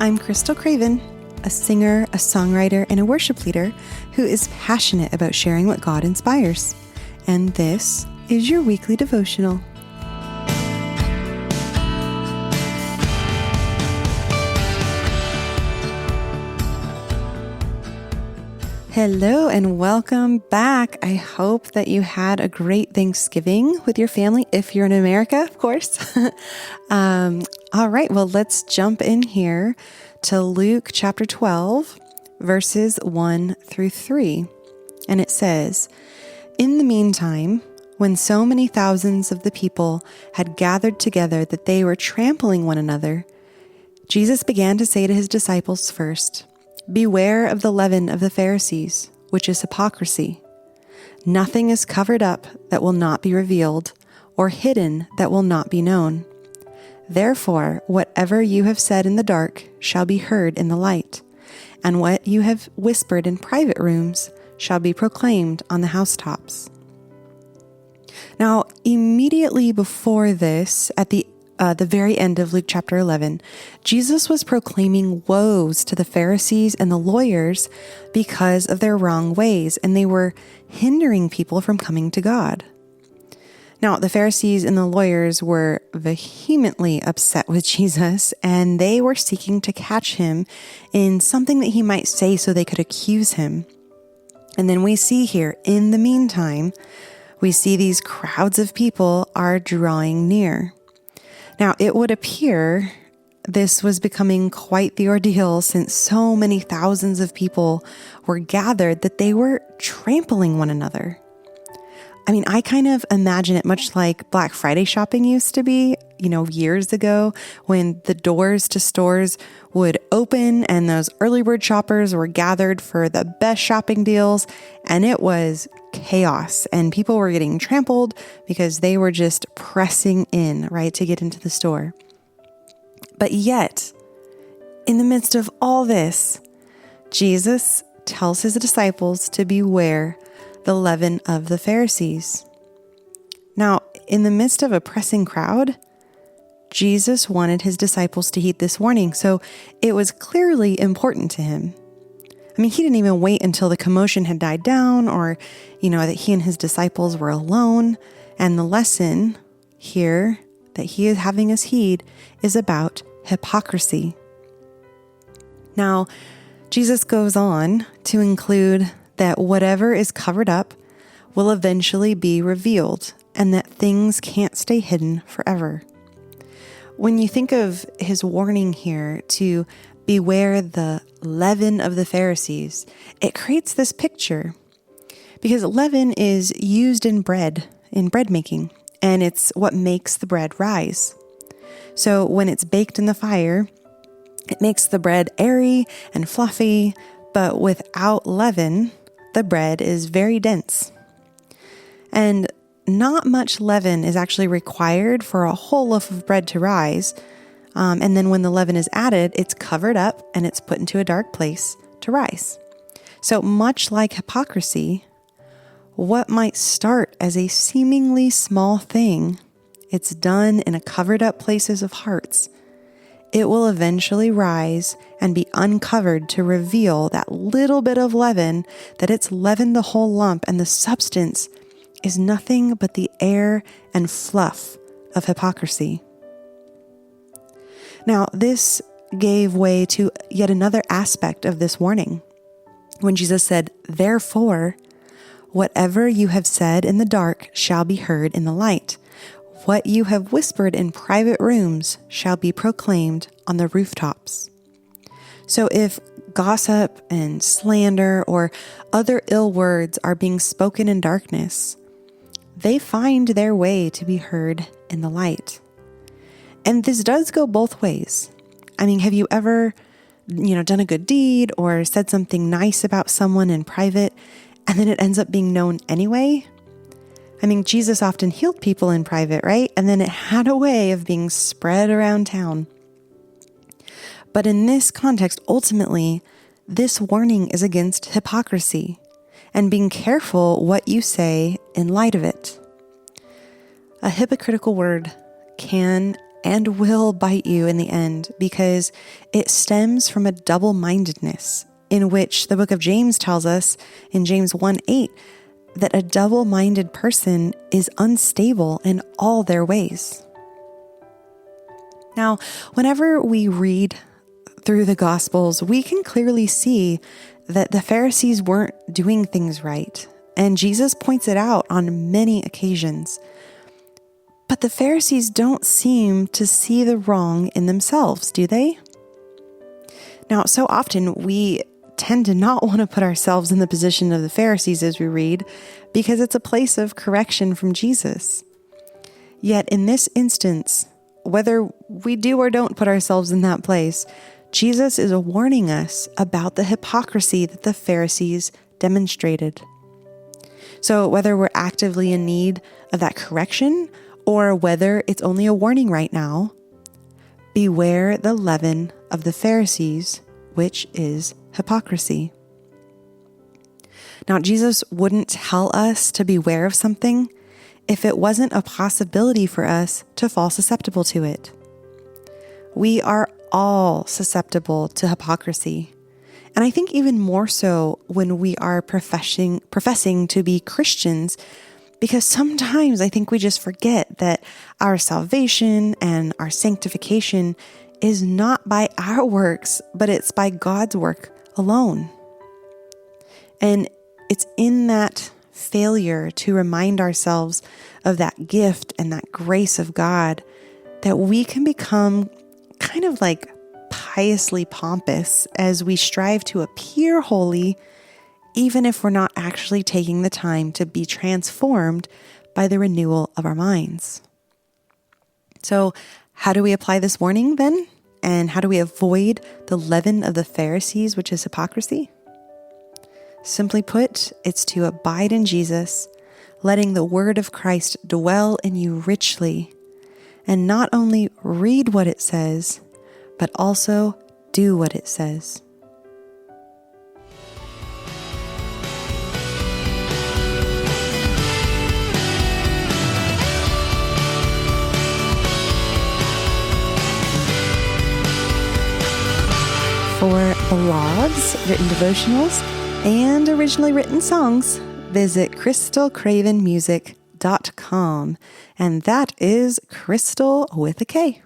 I'm Crystal Craven, a singer, a songwriter, and a worship leader who is passionate about sharing what God inspires. And this is your weekly devotional. Hello and welcome back. I hope that you had a great Thanksgiving with your family, if you're in America, of course. All right, well, let's jump in here to Luke chapter 12, verses 1 through 3. And it says, "In the meantime, when so many thousands of the people had gathered together that they were trampling one another, Jesus began to say to his disciples first, 'Beware of the leaven of the Pharisees, which is hypocrisy. Nothing is covered up that will not be revealed, or hidden that will not be known. Therefore, whatever you have said in the dark shall be heard in the light, and what you have whispered in private rooms shall be proclaimed on the housetops.'" Now, immediately before this, at the very end of Luke chapter 11, Jesus was proclaiming woes to the Pharisees and the lawyers because of their wrong ways, and they were hindering people from coming to God. Now, the Pharisees and the lawyers were vehemently upset with Jesus, and they were seeking to catch him in something that he might say so they could accuse him. And then we see here, in the meantime, we see these crowds of people are drawing near. Now, it would appear this was becoming quite the ordeal since so many thousands of people were gathered that they were trampling one another. I mean, I kind of imagine it much like Black Friday shopping used to be, years ago when the doors to stores would open and those early bird shoppers were gathered for the best shopping deals, and it was chaos and people were getting trampled because they were just pressing in, right, to get into the store. But yet, in the midst of all this, Jesus tells his disciples to beware the leaven of the Pharisees. Now, in the midst of a pressing crowd, Jesus wanted his disciples to heed this warning, so it was clearly important to him. I mean, he didn't even wait until the commotion had died down or, that he and his disciples were alone. And the lesson here that he is having us heed is about hypocrisy. Now, Jesus goes on to include that whatever is covered up will eventually be revealed and that things can't stay hidden forever. When you think of his warning here to beware the leaven of the Pharisees, it creates this picture because leaven is used in bread making, and it's what makes the bread rise. So when it's baked in the fire, it makes the bread airy and fluffy, but without leaven, the bread is very dense. And not much leaven is actually required for a whole loaf of bread to rise. And then when the leaven is added, it's covered up and it's put into a dark place to rise. So much like hypocrisy, what might start as a seemingly small thing, it's done in a covered up places of hearts. It will eventually rise and be uncovered to reveal that little bit of leaven, that it's leavened the whole lump, and the substance is nothing but the air and fluff of hypocrisy. Now, this gave way to yet another aspect of this warning. When Jesus said, "Therefore, whatever you have said in the dark shall be heard in the light. What you have whispered in private rooms shall be proclaimed on the rooftops." So if gossip and slander or other ill words are being spoken in darkness, they find their way to be heard in the light. And this does go both ways. I mean, have you ever, done a good deed or said something nice about someone in private, and then it ends up being known anyway? I mean, Jesus often healed people in private, right? And then it had a way of being spread around town. But in this context, ultimately, this warning is against hypocrisy and being careful what you say in light of it. A hypocritical word can and will bite you in the end because it stems from a double-mindedness in which the book of James tells us in James 1:8 that a double-minded person is unstable in all their ways. Now, whenever we read through the Gospels, we can clearly see that the Pharisees weren't doing things right, and Jesus points it out on many occasions. But the Pharisees don't seem to see the wrong in themselves, do they? Now, so often we tend to not want to put ourselves in the position of the Pharisees as we read, because it's a place of correction from Jesus. Yet in this instance, whether we do or don't put ourselves in that place, Jesus is warning us about the hypocrisy that the Pharisees demonstrated. So whether we're actively in need of that correction, or whether it's only a warning right now, beware the leaven of the Pharisees, which is hypocrisy. Now, Jesus wouldn't tell us to beware of something if it wasn't a possibility for us to fall susceptible to it. We are all susceptible to hypocrisy. And I think even more so when we are professing to be Christians, because sometimes I think we just forget that our salvation and our sanctification is not by our works, but it's by God's work alone. And it's in that failure to remind ourselves of that gift and that grace of God that we can become kind of like piously pompous as we strive to appear holy, even if we're not actually taking the time to be transformed by the renewal of our minds. So, how do we apply this warning then? And how do we avoid the leaven of the Pharisees, which is hypocrisy? Simply put, it's to abide in Jesus, letting the word of Christ dwell in you richly, and not only read what it says, but also do what it says. For blogs, written devotionals, and originally written songs, visit crystalcravenmusic.com. And that is Crystal with a K.